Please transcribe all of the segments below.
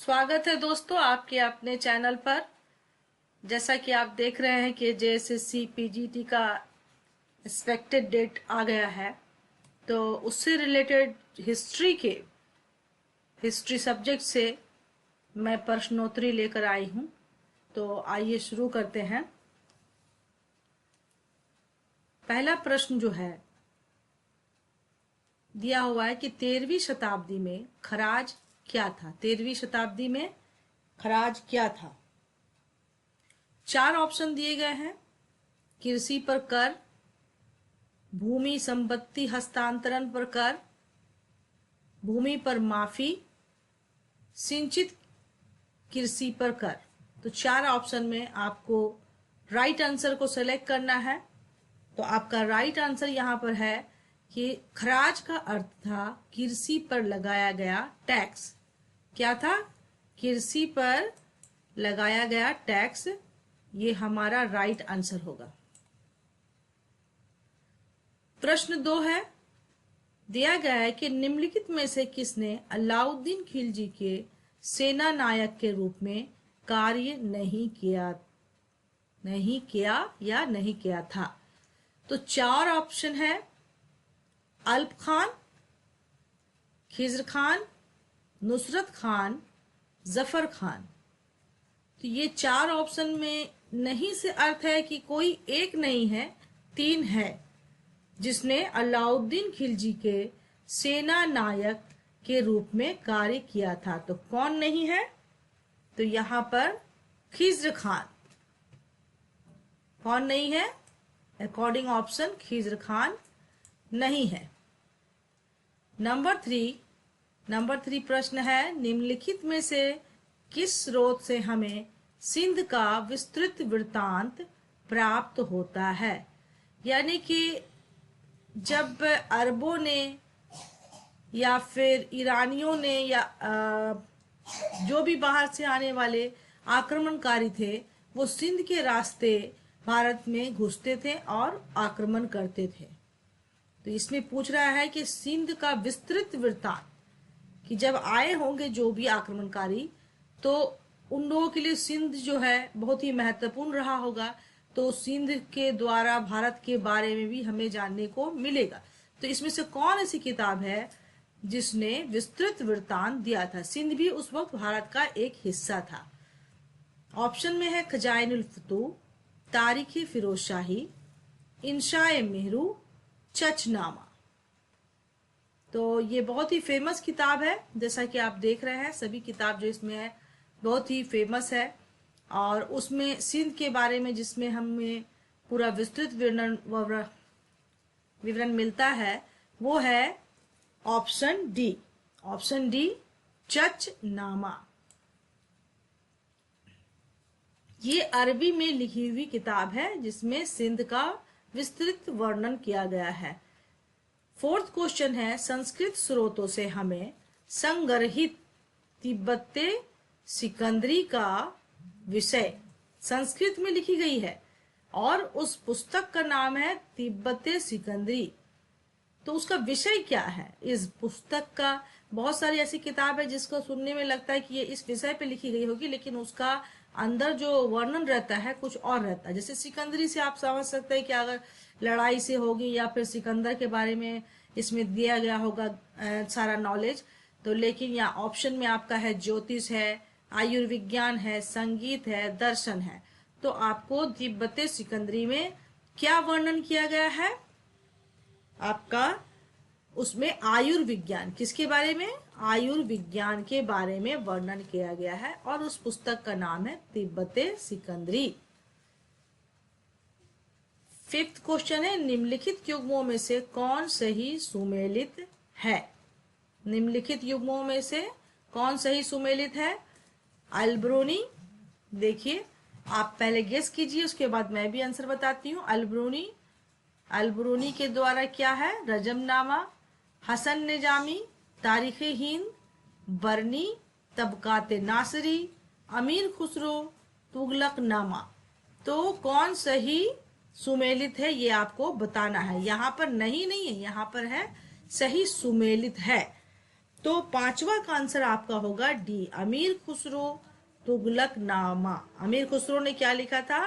स्वागत है दोस्तों आपके अपने चैनल पर। जैसा कि आप देख रहे हैं कि जेएसएससी पीजीटी का एक्सपेक्टेड डेट आ गया है, तो उससे रिलेटेड हिस्ट्री सब्जेक्ट से मैं प्रश्नोत्तरी लेकर आई हूं। तो आइए शुरू करते हैं। पहला प्रश्न जो है दिया हुआ है कि 13वीं शताब्दी में खराज क्या था। 13वीं शताब्दी में खराज क्या था। 4 ऑप्शन दिए गए हैं। कृषि पर कर, भूमि संपत्ति हस्तांतरण पर कर, भूमि पर माफी, सिंचित कृषि पर कर। तो 4 ऑप्शन में आपको राइट आंसर को सेलेक्ट करना है। तो आपका राइट आंसर यहाँ पर है कि खराज का अर्थ था कृषि पर लगाया गया टैक्स। क्या था? कृषि पर लगाया गया टैक्स। ये हमारा राइट आंसर होगा। प्रश्न 2 है, दिया गया है कि निम्नलिखित में से किसने अलाउद्दीन खिलजी के सेना नायक के रूप में कार्य नहीं किया था। तो 4 ऑप्शन है। अल्प खान, खिज्र खान, नुसरत खान, जफर खान। तो ये 4 ऑप्शन में नहीं से अर्थ है कि कोई एक नहीं है, 3 है जिसने अलाउद्दीन खिलजी के सेना नायक के रूप में कार्य किया था। तो कौन नहीं है? तो यहां पर खिज्र खान। कौन नहीं है? अकॉर्डिंग ऑप्शन खिज्र खान नहीं है। नंबर 3 प्रश्न है, निम्नलिखित में से किस स्रोत से हमें सिंध का विस्तृत वृत्तांत प्राप्त होता है। यानी कि जब अरबों ने या फिर ईरानियों ने या जो भी बाहर से आने वाले आक्रमणकारी थे, वो सिंध के रास्ते भारत में घुसते थे और आक्रमण करते थे। तो इसमें पूछ रहा है कि सिंध का विस्तृत वृत्तांत, कि जब आए होंगे जो भी आक्रमणकारी, तो उन लोगों के लिए सिंध जो है बहुत ही महत्वपूर्ण रहा होगा। तो सिंध के द्वारा भारत के बारे में भी हमें जानने को मिलेगा। तो इसमें से कौन ऐसी किताब है जिसने विस्तृत वृत्तांत दिया था। सिंध भी उस वक्त भारत का एक हिस्सा था। ऑप्शन में है खजाइनुल फतूह, तारीख फिरोज शाही, इंशाए मेहरू, चचनामा। तो ये बहुत ही फेमस किताब है। जैसा कि आप देख रहे हैं, सभी किताब जो इसमें है बहुत ही फेमस है। और उसमें सिंध के बारे में जिसमें हमें पूरा विस्तृत विवरण मिलता है, वो है ऑप्शन डी, चचनामा। ये अरबी में लिखी हुई किताब है जिसमें सिंध का विस्तृत वर्णन किया गया है। 4th क्वेश्चन है, संस्कृत स्रोतों से हमें संग्रहित तिब्बते सिकंदरी का विषय संस्कृत में लिखी गई है और उस पुस्तक का नाम है तिब्बते सिकंदरी। तो उसका विषय क्या है? इस पुस्तक का बहुत सारी ऐसी किताब है जिसको सुनने में लगता है कि ये इस विषय पे लिखी गई होगी, लेकिन उसका अंदर जो वर्णन रहता है कुछ और रहता है। जैसे सिकंदरी से आप समझ सकते हैं कि अगर लड़ाई से होगी या फिर सिकंदर के बारे में इसमें दिया गया होगा सारा नॉलेज। तो लेकिन यहाँ ऑप्शन में आपका है ज्योतिष है, आयुर्विज्ञान है, संगीत है, दर्शन है। तो आपको तिब्बते सिकंदरी में क्या वर्णन किया गया है? आपका उसमें आयुर्विज्ञान, किसके बारे में? आयुर्विज्ञान के बारे में वर्णन किया गया है और उस पुस्तक का नाम है तिब्बते सिकंदरी। 5th क्वेश्चन है, निम्नलिखित युग्मों में से कौन सही सुमेलित है। निम्नलिखित युग्मों में से कौन सही सुमेलित है? अलब्रूनी। देखिए, आप पहले गेस कीजिए, उसके बाद मैं भी आंसर बताती हूँ। अलब्रूनी के द्वारा क्या है? रजमनामा, हसन निजामी, तारीख हिंद, बरनी, तबकाते नासरी, अमीर खुसरो, तुगलकनामा। तो कौन सही सुमेलित है ये आपको बताना है। यहाँ पर नहीं है, यहाँ पर है सही सुमेलित है। तो पांचवा का आंसर आपका होगा डी, अमीर खुसरो तुगलकनामा। अमीर खुसरो ने क्या लिखा था?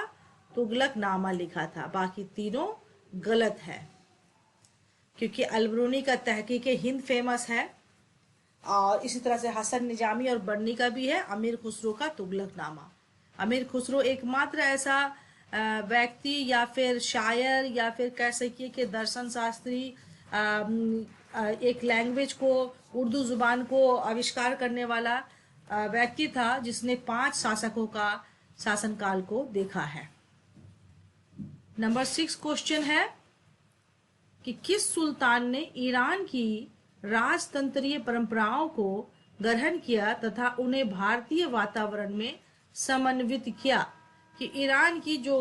तुगलकनामा लिखा था। बाकी तीनों गलत है, क्योंकि अलबरूनी का तहकीक हिंद फेमस है, और इसी तरह से हसन निजामी और बर्नी का भी है अमीर खुसरो का तुगलकनामा। अमीर खुसरो एकमात्र ऐसा व्यक्ति या फिर शायर या फिर कह सकिए कि दर्शन शास्त्री, एक लैंग्वेज को, उर्दू जुबान को आविष्कार करने वाला व्यक्ति था जिसने 5 शासकों का शासनकाल को देखा है। नंबर 6 क्वेश्चन है कि किस सुल्तान ने ईरान की राजतंत्रीय परंपराओं को ग्रहण किया तथा उन्हें भारतीय वातावरण में समन्वित किया? कि ईरान की जो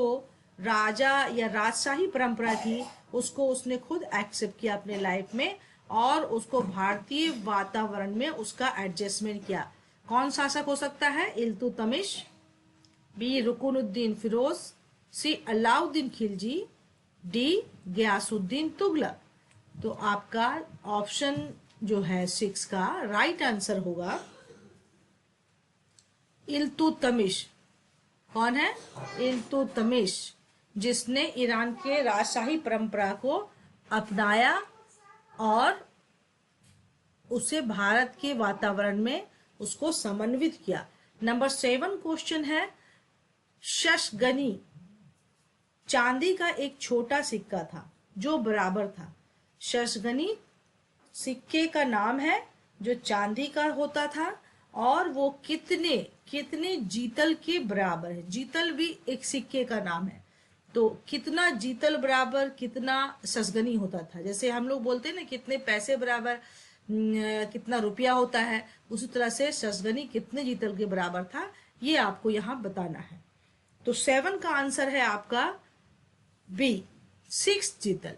राजा या राजशाही परंपरा थी उसको उसने खुद एक्सेप्ट किया अपने लाइफ में और उसको भारतीय वातावरण में उसका एडजस्टमेंट किया। कौन शासक हो सकता है? इल्तुतमिश, बी रुकुनुद्दीन फिरोज, सी अलाउद्दीन खिलजी, डी गयासुद्दीन तुगलक। तो आपका ऑप्शन जो है 6 का राइट आंसर होगा इल्तुतमिश। कौन है? इल्तुतमिश, जिसने ईरान के राजशाही परंपरा को अपनाया और उसे भारत के वातावरण में उसको समन्वित किया। नंबर 7 क्वेश्चन है, शशगनी चांदी का एक छोटा सिक्का था जो बराबर था। शशगनी सिक्के का नाम है जो चांदी का होता था और वो कितने कितने जीतल के बराबर है। जीतल भी एक सिक्के का नाम है, तो कितना जीतल बराबर कितना शशगनी होता था। जैसे हम लोग बोलते हैं ना कितने पैसे बराबर कितना रुपया होता है, उसी तरह से शशगनी कितने जीतल के बराबर था, ये आपको यहाँ बताना है। तो 7 का आंसर है आपका बी, 6 जीतल।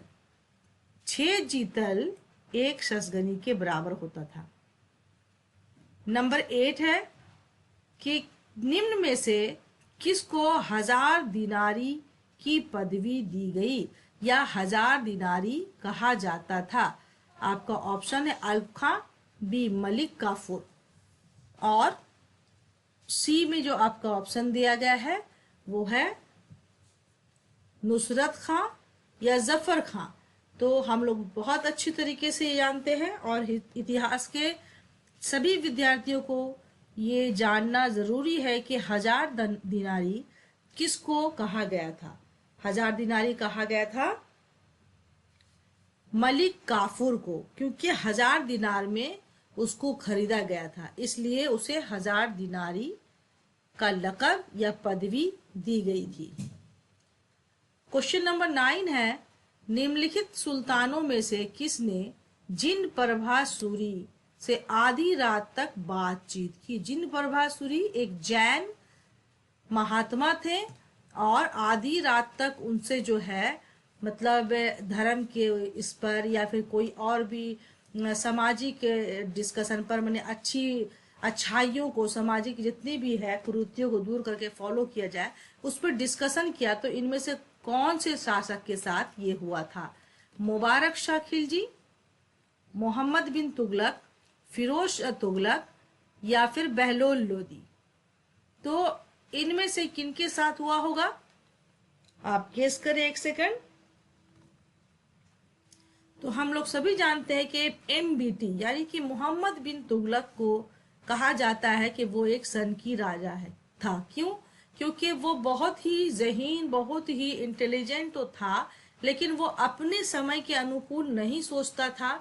6 जीतल एक शशगनी के बराबर होता था। नंबर 8 है कि निम्न में से किसको 1000 दिनारी की पदवी दी गई या 1000 दिनारी कहा जाता था? आपका ऑप्शन है अल्प खां, बी मलिक काफूर, और सी में जो आपका ऑप्शन दिया गया है वो है नुसरत खां या जफर खां। तो हम लोग बहुत अच्छी तरीके से ये जानते हैं और इतिहास के सभी विद्यार्थियों को ये जानना जरूरी है कि 1000 दिनारी किसको कहा गया था। 1000 दिनारी कहा गया था मलिक काफूर को, क्योंकि 1000 दिनार में उसको खरीदा गया था, इसलिए उसे 1000 दिनारी का लक़ब या पदवी दी गई थी। क्वेश्चन नंबर 9 है, निम्नलिखित सुल्तानों में से किसने जिन प्रभासूरी से आधी रात तक बातचीत की? जिन प्रभासूरी एक जैन महात्मा थे और आधी रात तक उनसे जो है मतलब धर्म के इस पर या फिर कोई और भी सामाजिक डिस्कशन पर, मैंने अच्छाइयों को, सामाजिक जितनी भी है कुरीतियों को दूर करके फॉलो किया जाए उस पर डिस्कशन किया। तो इनमें से कौन से शासक के साथ ये हुआ था? मुबारक शाह खिलजी, मोहम्मद बिन तुगलक, फिरोज तुगलक या फिर बहलोल लोदी। तो इनमें से किनके साथ हुआ होगा? आप गेस करें 1 सेकंड। तो हम लोग सभी जानते हैं कि MBT यानी कि मोहम्मद बिन तुगलक को कहा जाता है कि वो एक सन की राजा था। क्यों? क्योंकि वो बहुत ही ज़हीन, बहुत ही इंटेलिजेंट तो था, लेकिन वो अपने समय के अनुकूल नहीं सोचता था।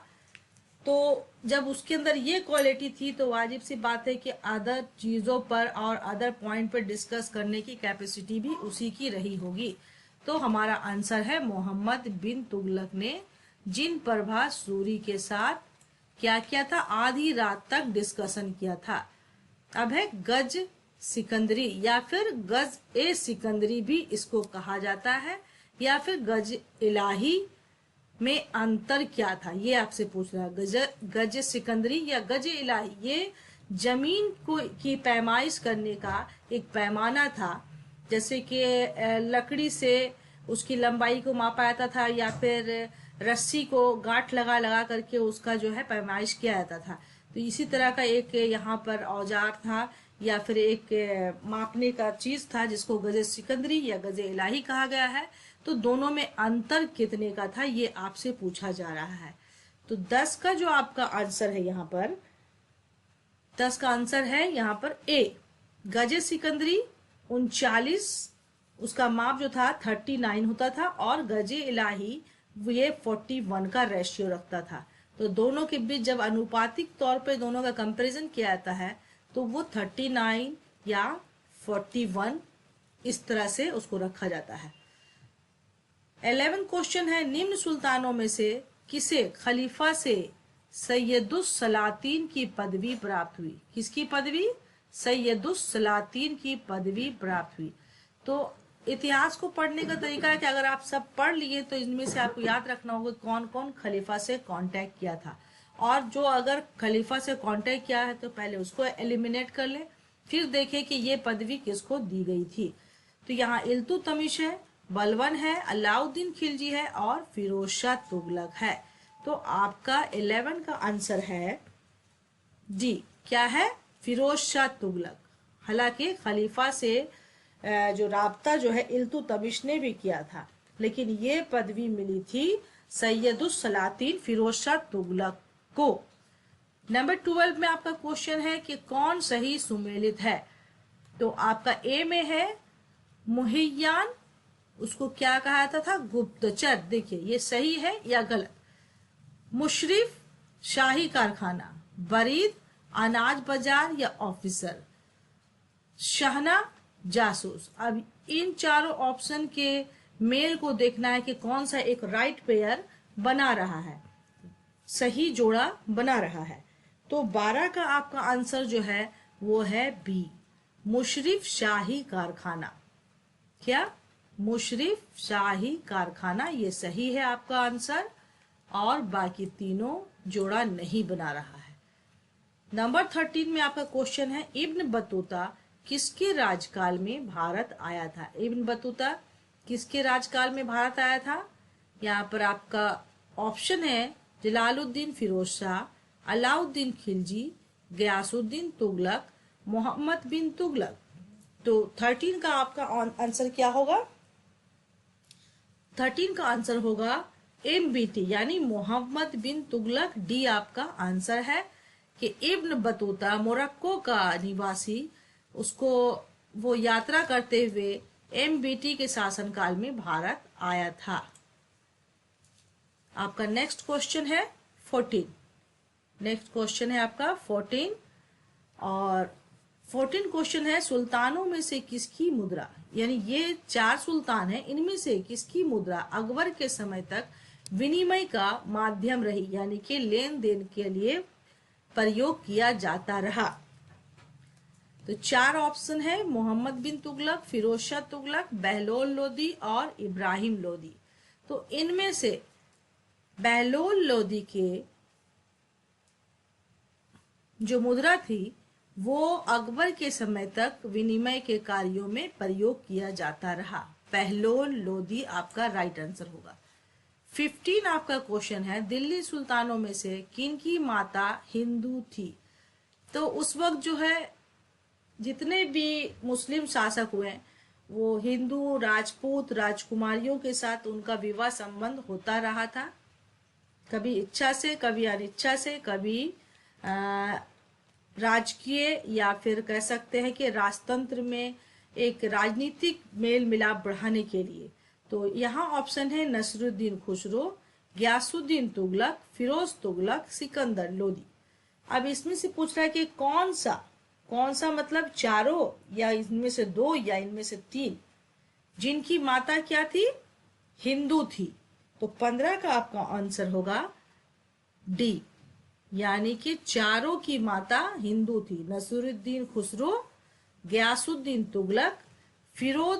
तो जब उसके अंदर ये क्वालिटी थी तो वाजिब सी बात है कि अदर चीज़ों पर और अदर पॉइंट पर डिस्कस करने की कैपेसिटी भी उसी की रही होगी। तो हमारा आंसर है मोहम्मद बिन तुगलक ने जिन प्रभासूरी के साथ क्या किया था? आधी रात तक डिस्कशन किया था। अब है गज सिकंदरी या फिर गज ए सिकंदरी भी इसको कहा जाता है, या फिर गज इलाही में अंतर क्या था ये आपसे पूछ रहा है। गज सिकंदरी या गज इलाही ये जमीन को की पैमाइश करने का एक पैमाना था। जैसे कि लकड़ी से उसकी लंबाई को मापा जाता था या फिर रस्सी को गांठ लगा लगा करके उसका जो है पैमाइश किया जाता था। तो इसी तरह का एक यहाँ पर औजार था या फिर एक मापने का चीज था जिसको गजे सिकंदरी या गजे इलाही कहा गया है। तो दोनों में अंतर कितने का था ये आपसे पूछा जा रहा है। तो 10 का जो आपका आंसर है यहाँ पर, 10 का आंसर है यहाँ पर ए। गजे सिकंदरी 39, उसका माप जो था 39 होता था, और गजे इलाही ये 41 का रेशियो रखता था। तो दोनों के बीच जब अनुपातिक तौर पे दोनों का कंपैरिजन किया जाता है तो वो 39 या 41 इस तरह से उसको रखा जाता है। 11 क्वेश्चन है, निम्न सुल्तानों में से किसे खलीफा से सैयदुस सलातीन की पदवी प्राप्त हुई? किसकी पदवी? सैयदुस सलातीन की पदवी प्राप्त हुई। तो इतिहास को पढ़ने का तरीका है कि अगर आप सब पढ़ लिए तो इनमें से आपको याद रखना होगा कौन कौन खलीफा से कांटेक्ट किया था, और जो अगर खलीफा से कांटेक्ट किया है तो पहले उसको एलिमिनेट कर ले, फिर देखें कि ये पदवी किसको दी गई थी। तो यहाँ इल्तुतमिश है, बलबन है, अलाउद्दीन खिलजी है और फिरोज शाह तुगलक है। तो आपका 11 का आंसर है डी। क्या है? फिरोज शाह तुगलक। हालांकि खलीफा से जो राब्ता जो है इल्तुतमिश ने भी किया था, लेकिन ये पदवी मिली थी सैयदुस सलातीन फिरोज शाह तुगलक को। नंबर 12 में आपका क्वेश्चन है कि कौन सही सुमेलित है? तो आपका ए में है मुहियान, उसको क्या कहा जाता था? गुप्तचर। देखिए ये सही है या गलत? मुशरिफ शाही कारखाना, बरीद अनाज बाजार या ऑफिसर, शहना जासूस। अब इन चारों ऑप्शन के मेल को देखना है कि कौन सा एक राइट पेयर बना रहा है, सही जोड़ा बना रहा है। तो 12 का आपका आंसर जो है वो है बी, मुशरिफ शाही कारखाना। क्या? मुशरिफ शाही कारखाना, ये सही है आपका आंसर, और बाकी तीनों जोड़ा नहीं बना रहा है। नंबर 13 में आपका क्वेश्चन है, इब्न बतूता किसके राजकाल में भारत आया था? इब्न बतूता किसके राजकाल में भारत आया था? यहाँ पर आपका ऑप्शन है जलालुद्दीन फिरोज शाह, अलाउद्दीन खिलजी, गयासुद्दीन तुगलक, मोहम्मद बिन तुगलक। तो 13 का आपका आंसर क्या होगा? 13 का आंसर होगा MBT यानी मोहम्मद बिन तुगलक। डी आपका आंसर है कि इब्न बतूता मोरक्को का निवासी, उसको वो यात्रा करते हुए MBT के शासनकाल में भारत आया था। आपका नेक्स्ट क्वेश्चन है 14। नेक्स्ट क्वेश्चन है आपका 14, और 14 क्वेश्चन है, सुल्तानों में से किसकी मुद्रा, यानी ये 4 सुल्तान हैं, इनमें से किसकी मुद्रा अकबर के समय तक विनिमय का माध्यम रही, यानी कि लेन देन के लिए प्रयोग किया जाता रहा? तो 4 ऑप्शन है, मोहम्मद बिन तुगलक, फिरोज शाह तुगलक, बहलोल लोदी और इब्राहिम लोदी। तो इनमें से बहलोल लोदी के जो मुद्रा थी वो अकबर के समय तक विनिमय के कार्यों में प्रयोग किया जाता रहा। बहलोल लोदी आपका राइट आंसर होगा। 15 आपका क्वेश्चन है, दिल्ली सुल्तानों में से किनकी माता हिंदू थी? तो उस वक्त जो है जितने भी मुस्लिम शासक हुए वो हिंदू राजपूत राजकुमारियों के साथ उनका विवाह संबंध होता रहा था, कभी इच्छा से, कभी अनिच्छा से, कभी राजकीय या फिर कह सकते हैं कि राजतंत्र में एक राजनीतिक मेल मिलाप बढ़ाने के लिए। तो यहाँ ऑप्शन है नसरुद्दीन खुसरो, गयासुद्दीन तुगलक, फिरोज तुगलक, सिकंदर लोदी। अब इसमें से पूछ रहा है कि कौन सा मतलब चारों, या इनमें से 2 या इनमें से 3 जिनकी माता क्या थी? हिंदू थी। तो 15 का आपका आंसर होगा डी, यानी कि चारों की माता हिंदू थी, नसरुद्दीन खुसरो, गयासुद्दीन तुगलक, फिरोज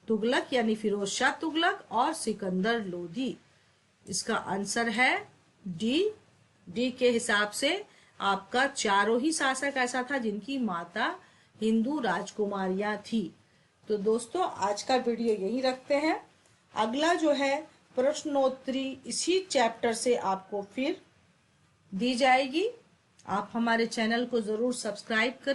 तुगलक यानी फिरोज शाह तुगलक और सिकंदर लोदी। इसका आंसर है डी। डी के हिसाब से आपका चारों ही शासक ऐसा था जिनकी माता हिंदू राजकुमारियां थी। तो दोस्तों आज का वीडियो यही रखते हैं। अगला जो है प्रश्नोत्तरी इसी चैप्टर से आपको फिर दी जाएगी। आप हमारे चैनल को जरूर सब्सक्राइब करें।